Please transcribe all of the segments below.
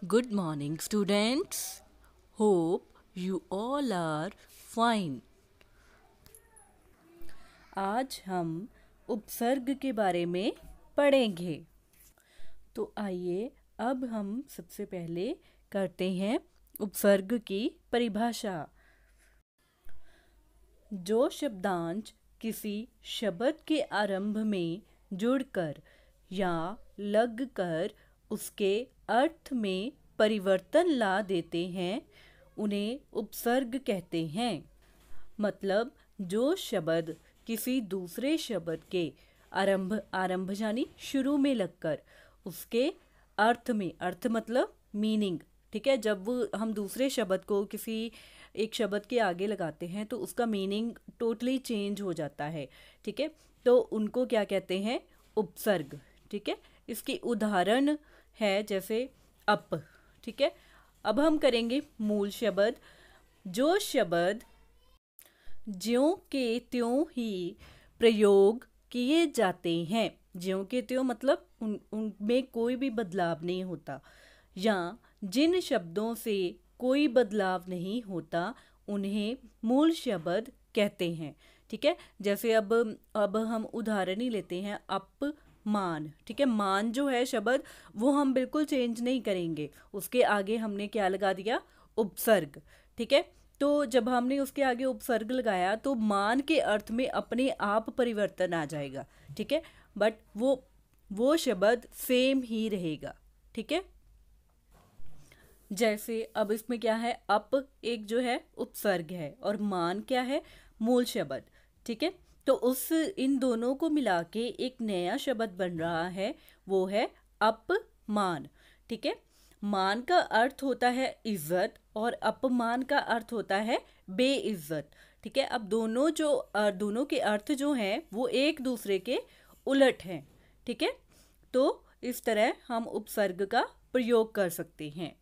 Good morning, students. Hope you all are fine. आज हम उपसर्ग के बारे में पढ़ेंगे। तो आइए अब हम सबसे पहले करते हैं उपसर्ग की परिभाषा। जो शब्दांश किसी शब्द के आरंभ में जुड़कर या लगकर उसके अर्थ में परिवर्तन ला देते हैं उन्हें उपसर्ग कहते हैं। मतलब जो शब्द किसी दूसरे शब्द के आरंभ आरंभ यानी शुरू में लगकर उसके अर्थ में, अर्थ मतलब मीनिंग, ठीक है। जब हम दूसरे शब्द को किसी एक शब्द के आगे लगाते हैं तो उसका मीनिंग टोटली चेंज हो जाता है, ठीक है। तो उनको क्या कहते हैं? उपसर्ग, ठीक है। इसकी उदाहरण है जैसे अप, ठीक है। अब हम करेंगे मूल शब्द। जो शब्द ज्यों के त्यों ही प्रयोग किए जाते हैं, ज्यों के त्यों मतलब उनमें कोई भी बदलाव नहीं होता, या जिन शब्दों से कोई बदलाव नहीं होता उन्हें मूल शब्द कहते हैं, ठीक है। जैसे अब हम उदाहरण ही लेते हैं अपमान, ठीक है। मान जो है शब्द वो हम बिल्कुल चेंज नहीं करेंगे, उसके आगे हमने क्या लगा दिया? उपसर्ग, ठीक है। तो जब हमने उसके आगे उपसर्ग लगाया तो मान के अर्थ में अपने आप परिवर्तन आ जाएगा, ठीक है। बट वो शब्द सेम ही रहेगा, ठीक है। जैसे अब इसमें क्या है? अप एक जो है उपसर्ग है और मान क्या है? मूल शब्द, ठीक है। तो उस इन दोनों को मिला के एक नया शब्द बन रहा है, वो है अपमान, ठीक है। मान का अर्थ होता है इज्जत और अपमान का अर्थ होता है बेइज्जत, ठीक है। अब दोनों के अर्थ जो हैं वो एक दूसरे के उलट हैं, ठीक है। तो इस तरह हम उपसर्ग का प्रयोग कर सकते हैं।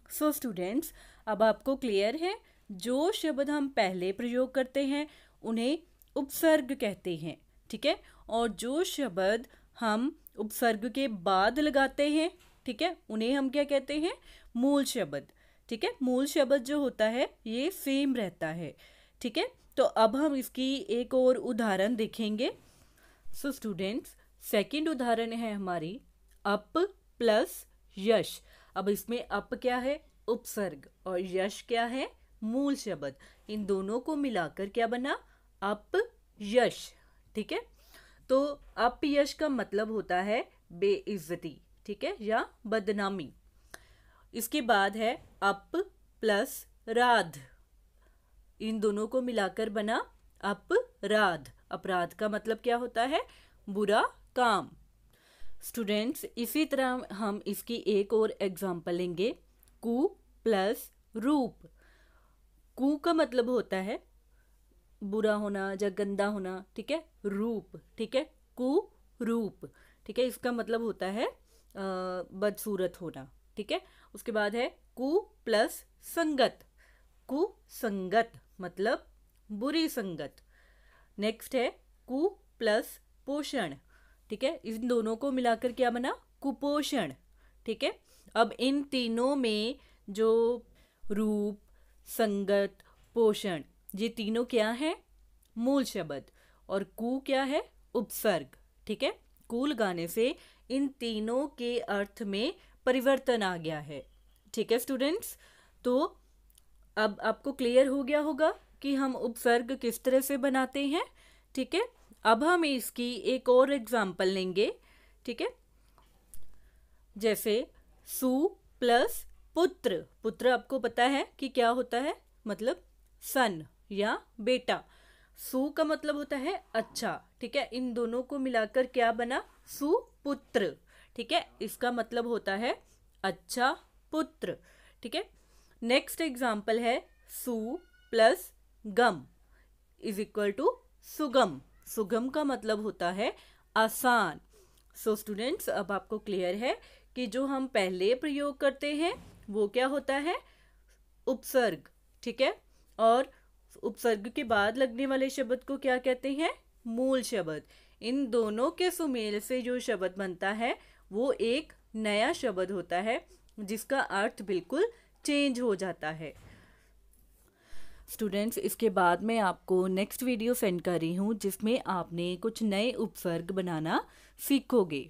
सो स्टूडेंट्स, अब आपको क्लियर है? जो शब्द हम पहले प्रयोग करते हैं उन्हें उपसर्ग कहते हैं, ठीक है। और जो शब्द हम उपसर्ग के बाद लगाते हैं, ठीक है, उन्हें हम क्या कहते हैं? मूल शब्द, ठीक है। मूल शब्द जो होता है ये सेम रहता है, ठीक है। तो अब हम इसकी एक और उदाहरण देखेंगे। सो स्टूडेंट्स, सेकंड उदाहरण है हमारी अप प्लस यश। अब इसमें अप क्या है? उपसर्ग, और यश क्या है? मूल शब्द। इन दोनों को मिलाकर क्या बना? अप यश, ठीक है। तो अप यश का मतलब होता है बेइज्जती, ठीक है, या बदनामी। इसके बाद है अप प्लस राध। इन दोनों को मिलाकर बना अपराध। अपराध का मतलब क्या होता है? बुरा काम। स्टूडेंट्स, इसी तरह हम इसकी एक और एग्जांपल लेंगे। कु प्लस रूप। कु का मतलब होता है बुरा होना या गंदा होना, ठीक है। रूप, ठीक है, कु रूप, ठीक है। इसका मतलब होता है बदसूरत होना, ठीक है। उसके बाद है कु प्लस संगत। कुसंगत मतलब बुरी संगत। नेक्स्ट है कु प्लस पोषण, ठीक है। इन दोनों को मिलाकर क्या बना? कुपोषण, ठीक है। अब इन तीनों में जो रूप, संगत, पोषण, ये तीनों क्या है? मूल शब्द। और कु क्या है? उपसर्ग, ठीक है। कु लगाने से इन तीनों के अर्थ में परिवर्तन आ गया है, ठीक है स्टूडेंट्स। तो अब आपको क्लियर हो गया होगा कि हम उपसर्ग किस तरह से बनाते हैं, ठीक है। अब हम इसकी एक और एग्जांपल लेंगे, ठीक है। जैसे सु प्लस पुत्र। पुत्र आपको पता है कि क्या होता है? मतलब सन या बेटा। सु का मतलब होता है अच्छा, ठीक है। इन दोनों को मिलाकर क्या बना? सुपुत्र, ठीक है। इसका मतलब होता है अच्छा पुत्र, ठीक है। नेक्स्ट एग्जाम्पल है सु प्लस गम इज इक्वल टू सुगम। सुगम का मतलब होता है आसान। सो स्टूडेंट्स, अब आपको क्लियर है कि जो हम पहले प्रयोग करते हैं वो क्या होता है? उपसर्ग, ठीक है। और उपसर्ग के बाद लगने वाले शब्द को क्या कहते हैं? मूल शब्द। इन दोनों के सुमेल से जो शब्द बनता है वो एक नया शब्द होता है जिसका अर्थ बिल्कुल चेंज हो जाता है। स्टूडेंट्स, इसके बाद मैं आपको नेक्स्ट वीडियो सेंड कर रही हूँ जिसमें आपने कुछ नए उपसर्ग बनाना सीखोगे।